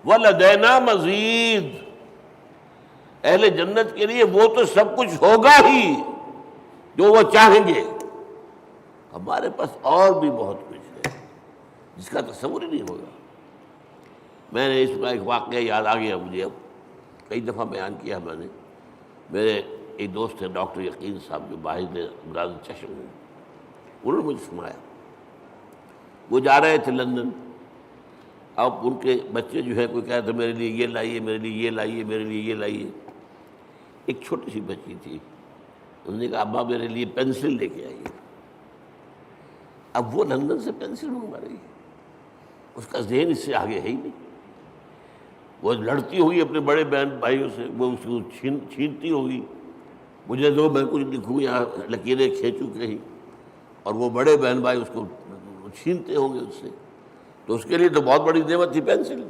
ولدینا مزید، اہل جنت کے لیے وہ تو سب کچھ ہوگا ہی جو وہ چاہیں گے، ہمارے پاس اور بھی بہت کچھ ہے جس کا تصور ہی نہیں ہوگا۔ میں نے اس کا ایک واقعہ یاد آ گیا مجھے، اب کئی دفعہ بیان کیا میں نے۔ میرے ایک دوست ہیں ڈاکٹر یقین صاحب جو باہر امراض چشم ہیں، انہوں نے مجھے سنایا، وہ جا رہے تھے لندن، اب ان کے بچے جو ہے کوئی کہا تھا میرے لیے یہ لائیے، میرے لیے یہ لائیے، میرے لیے یہ لائیے۔ ایک چھوٹی سی بچی تھی، انہوں نے کہا ابا میرے لیے پینسل لے کے آئیے۔ اب وہ لندن سے پینسل منگوا رہی ہے، اس کا ذہن اس سے آگے ہے ہی نہیں، وہ لڑتی ہوئی اپنے بڑے بہن بھائیوں سے، وہ اس کو چھینتی ہوگی، مجھے دو میں کچھ لکھوں یا لکیریں کھینچوں کہیں، اور وہ بڑے بہن بھائی اس کو چھینتے ہوں گے اس سے، تو اس کے لیے تو بہت بڑی نعمت تھی پینسل،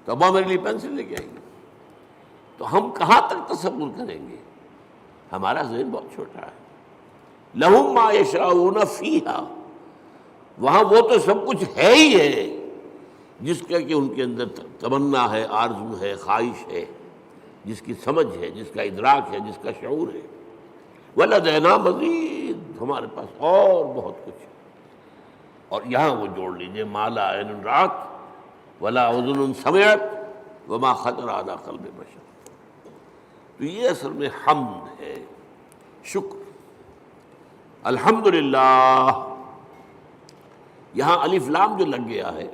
تو ابا میرے لیے پینسل لے کے آئیں گے۔ تو ہم کہاں تک تصور کریں گے؟ ہمارا ذہن بہت چھوٹا ہے۔ لہم ما یشاؤون فیہا، وہاں وہ تو سب کچھ ہے ہی ہے جس کا کہ ان کے اندر تمنا ہے، آرزو ہے، خواہش ہے، جس کی سمجھ ہے، جس کا ادراک ہے، جس کا شعور ہے۔ وَلَدَيْنَا مَزِيدٌ، ہمارے پاس اور بہت کچھ ہے۔ اور یہاں وہ جوڑ لیجئے ما لا عین رأت ولا اذن سمعت وما خطر علی قلب بشر۔ تو یہ اصل میں حمد ہے، شکر۔ الحمدللہ، یہاں الف لام جو لگ گیا ہے،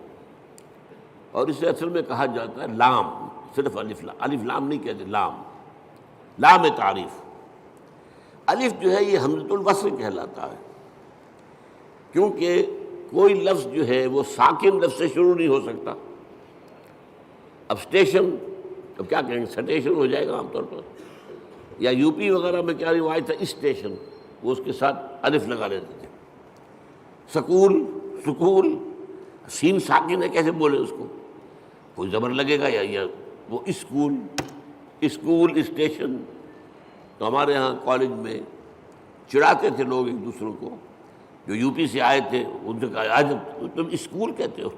اور اسے اصل میں کہا جاتا ہے لام، صرف الف لام نہیں کہتے، لام، لام تعریف۔ الف جو ہے یہ حمزۃ الوصل کہلاتا ہے، کیونکہ کوئی لفظ جو ہے وہ ساکن لفظ سے شروع نہیں ہو سکتا۔ اب اسٹیشن، اب کیا کہیں گے، سٹیشن ہو جائے گا عام طور پر، یا یو پی وغیرہ میں کیا روایت ہے، اسٹیشن، وہ اس کے ساتھ الف لگا لیتے تھے۔ سکول، سکول، سین ساکن ہے، کیسے بولے اس کو، کوئی زبر لگے گا، یا وہ اسکول، اسکول، اسٹیشن۔ تو ہمارے ہاں کالج میں چڑھاتے تھے لوگ ایک دوسروں کو، جو یو پی سے آئے تھے، ان سے کہا آج تم اسکول کہتے ہو،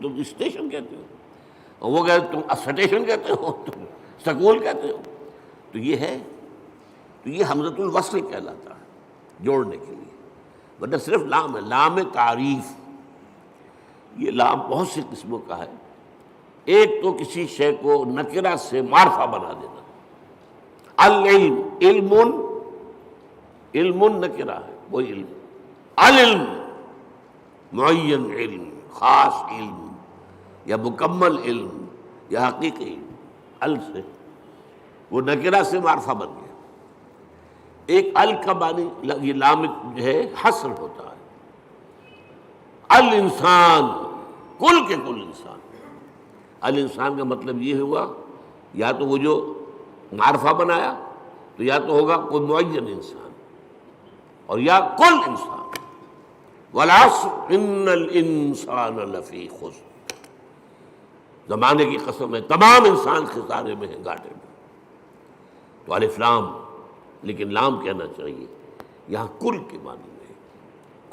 تم اسٹیشن کہتے ہو، اور وہ کہتے تم اسٹیشن کہتے ہو، تم سکول کہتے ہو۔ تو یہ ہے، تو یہ حمزۃ الوصل کہلاتا ہے، جوڑنے کے لیے، ورنہ صرف لام ہے، لام تعریف۔ یہ لام بہت سی قسموں کا ہے۔ ایک تو کسی شے کو نکرہ سے معرفہ بنا دینا، العلم، علم، علم نکرہ ہے، وہی علم، العلم معین علم، خاص علم، یا مکمل علم، یا حقیقی علم، ال سے وہ نکرہ سے معرفہ بن گیا۔ ایک ال کا معنی یہ لام جو ہے حصر ہوتا ہے، الانسان کل کے کل انسان۔ الانسان کا مطلب یہ ہوا یا تو وہ جو معرفہ بنایا تو یا تو ہوگا کوئی معین انسان اور یا کل انسان۔ والعصر ان الانسان لفی خسر، زمانے کی قسم ہے تمام انسان خسارے میں ہیں، گھاٹے میں۔ تو الف لام، لیکن لام کہنا چاہیے یہاں کل کے معنی میں،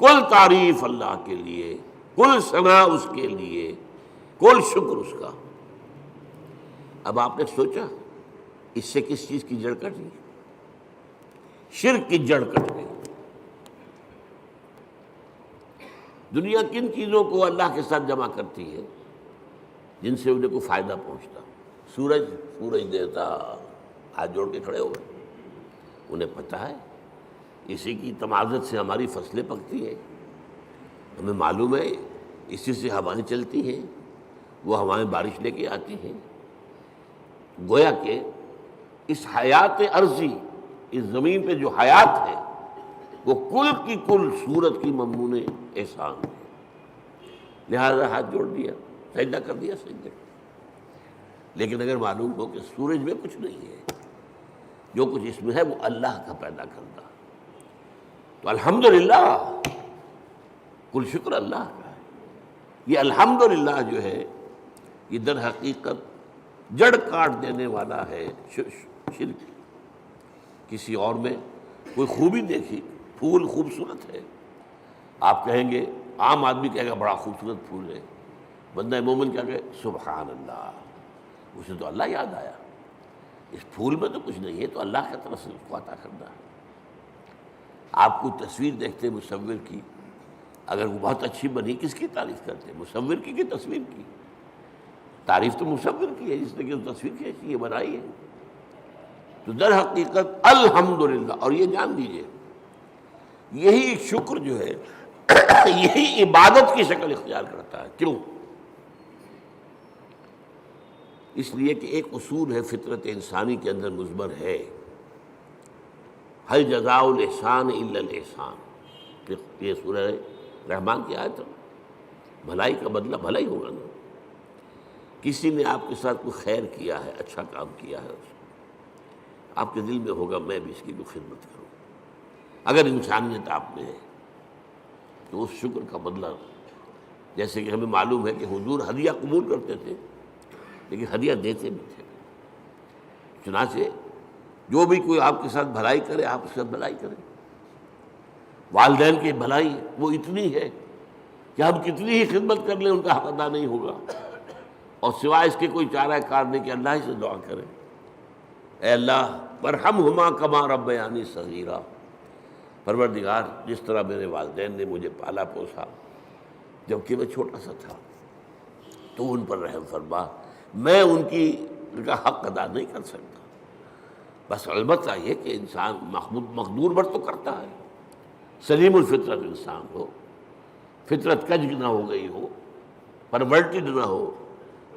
کل تعریف اللہ کے لیے، کل ثنا اس کے لیے، کل شکر اس کا۔ اب آپ نے سوچا اس سے کس چیز کی جڑ کٹ گئی؟ شرک کی جڑ کٹ گئی۔ دنیا کن چیزوں کو اللہ کے ساتھ جمع کرتی ہے جن سے انہیں کوئی فائدہ پہنچتا؟ سورج دیتا، ہاتھ جوڑ کے کھڑے ہو گئے، انہیں پتہ ہے اسی کی تمازت سے ہماری فصلیں پکتی ہیں، ہمیں معلوم ہے اسی سے ہوائیں چلتی ہیں، وہ ہوائیں بارش لے کے آتی ہیں۔ گویا کہ اس حیات عرضی، اس زمین پہ جو حیات ہے وہ کل کی کل صورت کی ممنون احسان ہے، لہذا ہاتھ جوڑ دیا، سجدہ کر دیا، سجدہ۔ لیکن اگر معلوم ہو کہ سورج میں کچھ نہیں ہے، جو کچھ اس میں ہے وہ اللہ کا پیدا کرتا، تو الحمدللہ، کل شکر اللہ کا ہے۔ یہ الحمدللہ جو ہے یہ در حقیقت جڑ کاٹ دینے والا ہے شرک۔ کسی اور میں کوئی خوبی دیکھی، پھول خوبصورت ہے، آپ کہیں گے، عام آدمی کہے گا بڑا خوبصورت پھول ہے، بندہ مومن کیا کہے سبحان اللہ، اسے تو اللہ یاد آیا، اس پھول میں تو کچھ نہیں ہے، تو اللہ کا طرف سے اس کو عطا کرنا ہے۔ آپ کو تصویر دیکھتے مصور کی، اگر وہ بہت اچھی بنی، کس کی تعریف کرتے؟ مصور کی کہ تصویر کی؟ تعریف تو مصور کی ہے جس نے کہ تصویر کھینچی ہے، بنائی ہے۔ تو در حقیقت الحمدللہ، اور یہ جان لیجئے یہی شکر جو ہے یہی عبادت کی شکل اختیار کرتا ہے۔ کیوں؟ اس لیے کہ ایک اصول ہے فطرت انسانی کے اندر مضمر ہے، هل جزاء الاحسان الا الاحسان، یہ سورہ رحمان کی آیت ہے، بھلائی کا بدلہ بھلا ہی ہوگا نا۔ کسی نے آپ کے ساتھ کوئی خیر کیا ہے، اچھا کام کیا ہے، آپ کے دل میں ہوگا میں بھی اس کی کوئی خدمت کروں۔ اگر انسانیت آپ میں ہے تو اس شکر کا بدلہ، جیسے کہ ہمیں معلوم ہے کہ حضور ہدیہ قبول کرتے تھے لیکن ہدیہ دیتے بھی تھے، چنانچہ جو بھی کوئی آپ کے ساتھ بھلائی کرے آپ اس کے ساتھ بھلائی کریں۔ والدین کی بھلائی وہ اتنی ہے کہ ہم کتنی ہی خدمت کر لیں ان کا حق ادا نہیں ہوگا، اور سوائے اس کے کوئی چارہ کار نہیں کہ اللہ ہی سے دعا کریں، اے اللہ ورحمہما کما ربیانی صغیرا، پروردگار جس طرح میرے والدین نے مجھے پالا پوسا جبکہ میں چھوٹا سا تھا، تو ان پر رحم فرما، میں ان کا حق ادا نہیں کر سکتا۔ بس البتہ یہ کہ انسان مقدور بر تو کرتا ہے، سلیم الفطرت انسان ہو، فطرت کج نہ ہو گئی ہو، پرورٹڈ نہ ہو،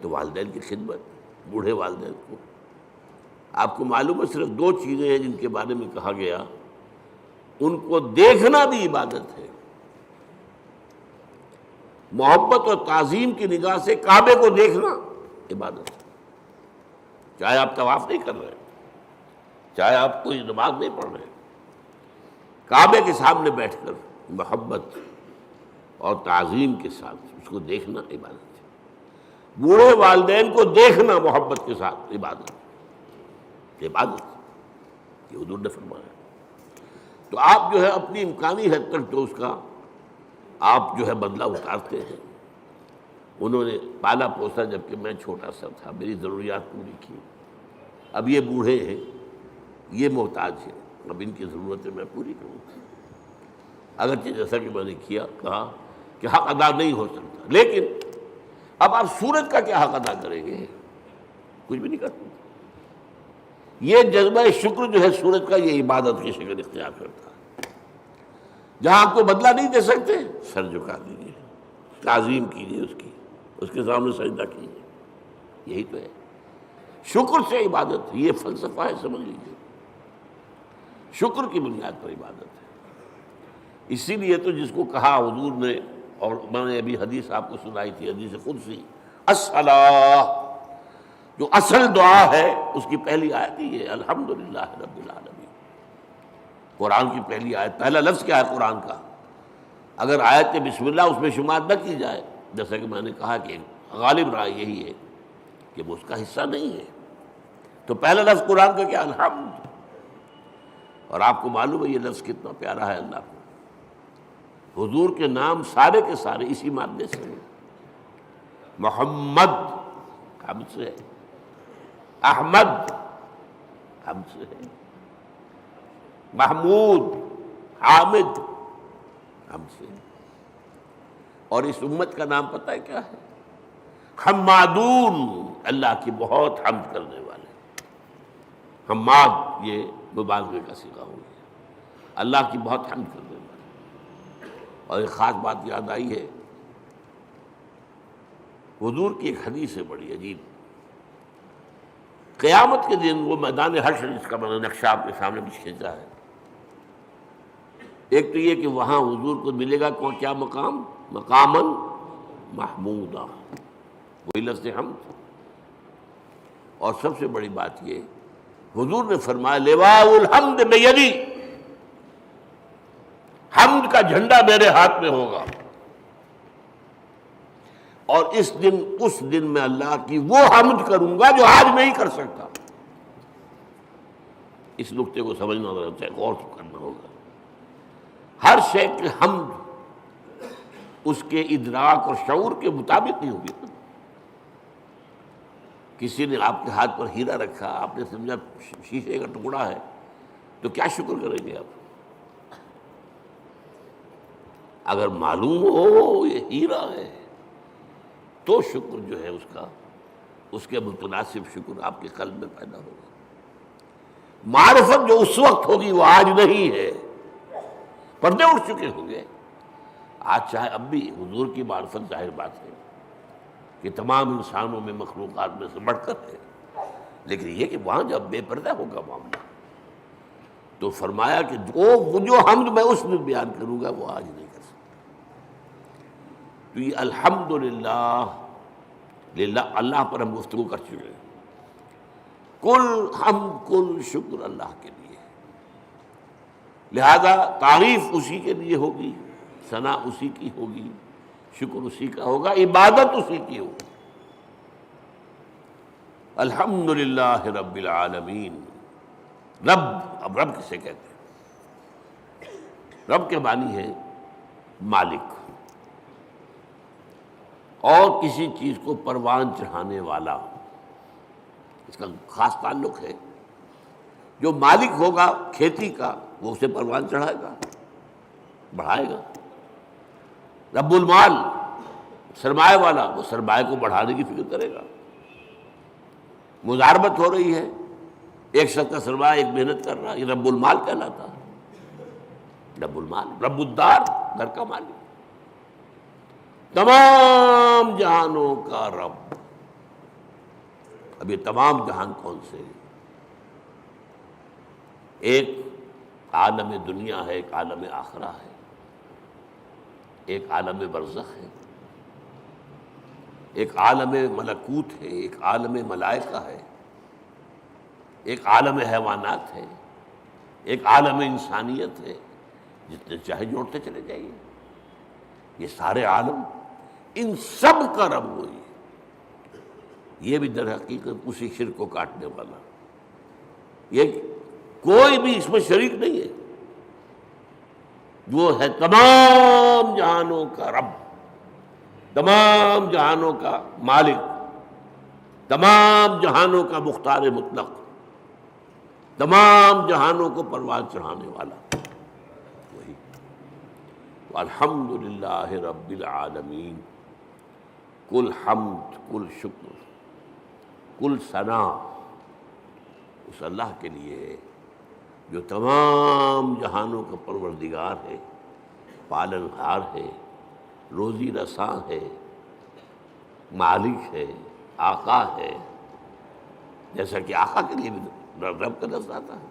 تو والدین کی خدمت، بوڑھے والدین کو۔ آپ کو معلوم ہے صرف دو چیزیں ہیں جن کے بارے میں کہا گیا ان کو دیکھنا بھی عبادت ہے۔ محبت اور تعظیم کی نگاہ سے کعبے کو دیکھنا عبادت ہے، چاہے آپ طواف نہیں کر رہے، چاہے آپ کوئی نماز نہیں پڑھ رہے، کعبے کے سامنے بیٹھ کر محبت اور تعظیم کے ساتھ اس کو دیکھنا عبادت ہے۔ بوڑھے والدین کو دیکھنا محبت کے ساتھ عبادت ہے، یہ حضور نے فرمایا۔ تو آپ جو ہے اپنی امکانی حد تک تو اس کا آپ جو ہے بدلہ اتارتے ہیں۔ انہوں نے پالا پوسا جبکہ میں چھوٹا سا تھا، میری ضروریات پوری کی، اب یہ بوڑھے ہیں، یہ محتاج ہیں، اب ان کی ضرورتیں میں پوری کروں۔ اگرچہ جیسا کہ میں نے کہا کہ حق ادا نہیں ہو سکتا، لیکن اب آپ سورج کا کیا حق ادا کریں گے؟ کچھ بھی نہیں کر سکتے۔ یہ جذبہ شکر جو ہے سورج کا، یہ عبادت کی شکل اختیار کرتا ہے۔ جہاں آپ کو بدلہ نہیں دے سکتے، سر جھکا دیجیے، تعظیم کیجیے، اس کے سامنے سجدہ کیجیے، یہی تو ہے۔ شکر سے عبادت ہے، یہ فلسفہ ہے، سمجھ لیجیے، شکر کی بنیاد پر عبادت ہے۔ اسی لیے تو جس کو کہا حضور نے، اور میں نے ابھی حدیث آپ کو سنائی تھی، حدیث قدسی، الصلاۃ، جو اصل دعا ہے اس کی پہلی آیت ہی ہے الحمدللہ رب العالمین۔ قرآن کی پہلی آیت، پہلا لفظ کیا ہے قرآن کا؟ اگر آیت بسم اللہ اس میں شمار نہ کی جائے، جیسا کہ میں نے کہا کہ غالب رائے یہی ہے کہ وہ اس کا حصہ نہیں ہے، تو پہلا لفظ قرآن کا کیا؟ الحمد۔ اور آپ کو معلوم ہے یہ لفظ کتنا پیارا ہے اللہ کو۔ حضور کے نام سارے کے سارے اسی مادے سے ہیں۔ محمد حمد سے ہے، احمد حمد سے ہے، محمود حامد حمد سے ہے۔ اور اس امت کا نام پتہ ہے کیا ہے؟ حمادون، اللہ کی بہت حمد کرنے والے۔ حماد یہ مبالغے کا صیغہ ہو گیا، اللہ کی بہت حمد کرنے والے۔ اور ایک خاص بات یاد آئی ہے، حضور کی ایک حدیث ہے بڑی عجیب۔ قیامت کے دن وہ میدان حشر، جس کا میں نے نقشہ آپ کے سامنے بھی کھینچا ہے، ایک تو یہ کہ وہاں حضور کو ملے گا کیا مقام؟ مقاماً محمودا، وہی لفظ حمد۔ اور سب سے بڑی بات یہ، حضور نے فرمایا لواء الحمد بیدی، حمد کا جھنڈا میرے ہاتھ میں ہوگا، اور اس دن میں اللہ کی وہ حمد کروں گا جو آج نہیں کر سکتا۔ اس نقطے کو سمجھنا ہوگا، غور کرنا ہوگا۔ ہر شے کی حمد اس کے ادراک اور شعور کے مطابق نہیں ہوگی۔ کسی نے آپ کے ہاتھ پر ہیرا رکھا، آپ نے سمجھا شیشے کا ٹکڑا ہے، تو کیا شکر کریں گے آپ؟ اگر معلوم ہو یہ ہیرا ہے تو شکر جو ہے اس کے متناسب شکر آپ کے قلب میں پیدا ہوگا۔ معرفت جو اس وقت ہوگی وہ آج نہیں ہے، پردے اٹھ چکے ہوں گے۔ آج چاہے اب بھی حضور کی معرفت ظاہر بات ہے کہ تمام انسانوں میں، مخلوقات میں سے بڑھ کر ہے، لیکن یہ کہ وہاں جب بے پردہ ہوگا معاملہ، تو فرمایا کہ وہ جو حمد میں اس میں بیان کروں گا وہ آج نہیں کر سکتا۔ تو یہ الحمدللہ، اللہ پر ہم گفتگو کر چکے ہیں۔ کل حمد کل شکر اللہ کے لیے، لہذا تعریف اسی کے لیے ہوگی، ثنا اسی کی ہوگی، شکر اسی کا ہوگا، عبادت اسی کی ہوگی۔ الحمدللہ رب العالمین۔ رب، اب رب کسے کہتے ہیں؟ رب کے معنی ہے مالک، اور کسی چیز کو پروان چڑھانے والا، اس کا خاص تعلق ہے۔ جو مالک ہوگا کھیتی کا وہ اسے پروان چڑھائے گا، بڑھائے گا۔ رب المال، سرمایہ والا، وہ سرمایہ کو بڑھانے کی فکر کرے گا۔ مضاربت ہو رہی ہے، ایک شخص کا سرمایہ ایک محنت کر رہا، یہ رب المال کہلاتا ہے۔ رب المال، رب الدار، گھر کا مالک، تمام جہانوں کا رب۔ اب یہ تمام جہان کون سے ہیں؟ ایک عالم دنیا ہے، ایک عالم آخرہ ہے، ایک عالم برزخ ہے، ایک عالم ملکوت ہے، ایک عالم ملائکہ ہے، ایک عالم حیوانات ہے، ایک عالم انسانیت ہے۔ جتنے چاہے جوڑتے چلے جائیے، یہ سارے عالم، ان سب کا رب وہی ہے۔ یہ بھی در حقیقت اسی شرک کو کاٹنے والا، یہ کوئی بھی اس میں شریک نہیں ہے۔ وہ ہے تمام جہانوں کا رب، تمام جہانوں کا مالک، تمام جہانوں کا مختار مطلق، تمام جہانوں کو پروان چڑھانے والا وہی۔ الحمدللہ رب العالمین۔ کل حمد، کل شکر، کل ثنا اس اللہ کے لیے ہے جو تمام جہانوں کا پروردگار ہے، پالن ہار ہے، روزی رساں ہے، مالک ہے، آقا ہے، جیسا کہ آقا کے لیے بھی رب کا لفظ آتا ہے۔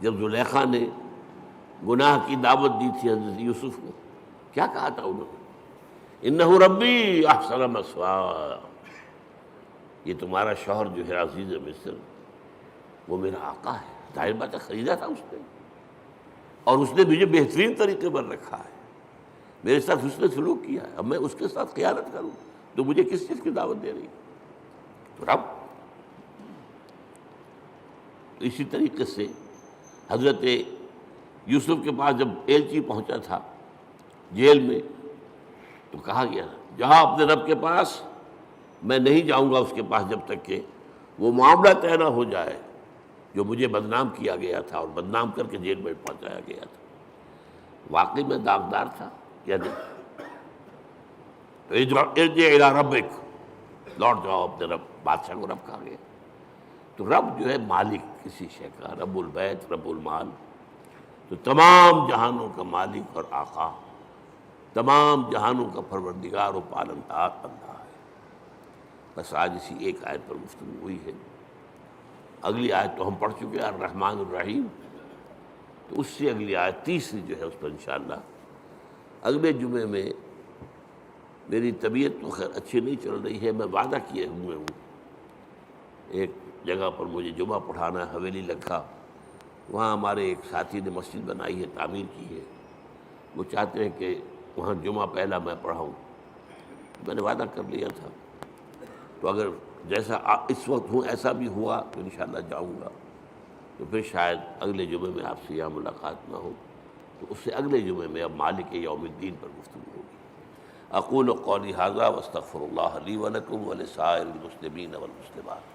جب زلیخا نے گناہ کی دعوت دی تھی حضرت یوسف کو، کیا کہا تھا انہوں نے؟ انہ ربی احسن مثوایا، یہ تمہارا شوہر جو ہے عزیز مصر وہ میرا آقا ہے، ظاہر بات ہے خریدا تھا اس نے، اور اس نے مجھے بہترین طریقے پر رکھا ہے، میرے ساتھ اس نے سلوک کیا ہے، اب میں اس کے ساتھ خیانت کروں تو مجھے کس چیز کی دعوت دے رہی ہے؟ تو رب۔ تو اسی طریقے سے حضرت یوسف کے پاس جب ایلچی پہنچا تھا جیل میں، تو کہا گیا جہاں اپنے رب کے پاس، میں نہیں جاؤں گا اس کے پاس جب تک کہ وہ معاملہ طے نہ ہو جائے جو مجھے بدنام کیا گیا تھا اور بدنام کر کے جیل میں پہنچایا گیا تھا۔ واقعی میں داغدار تھا یا نہیں؟ تو ارجع الی ربک، لوٹ جاؤ اپنے رب، بادشاہ کو رب کہا گیا۔ تو رب جو ہے مالک کسی شے کا، رب البیت، رب المال، تو تمام جہانوں کا مالک اور آقا، تمام جہانوں کا پروردگار و پالنہار اللہ ہے۔ بس آج اسی ایک آیت پر گفتگو ہوئی ہے، اگلی آیت تو ہم پڑھ چکے ہیں الرحمن الرحیم، تو اس سے اگلی آیت تیسری جو ہے اس پر انشاءاللہ اگلے جمعے میں، میری طبیعت تو خیر اچھی نہیں چل رہی ہے، میں وعدہ کیے ہوئے ہوں ایک جگہ پر مجھے جمعہ پڑھانا ہے، حویلی لکھا، وہاں ہمارے ایک ساتھی نے مسجد بنائی ہے، تعمیر کی ہے، وہ چاہتے ہیں کہ وہاں جمعہ پہلا میں پڑھاؤں، میں نے وعدہ کر لیا تھا، تو اگر جیسا اس وقت ہوں ایسا بھی ہوا تو انشاءاللہ جاؤں گا، تو پھر شاید اگلے جمعے میں آپ سے یہاں ملاقات نہ ہو، تو اس سے اگلے جمعے میں اب مالک یوم الدین پر گفتگو ہوگی۔ اقول قولی ھذا واستغفر اللہ لی ولکم ولسائر المسلمین والمسلمات۔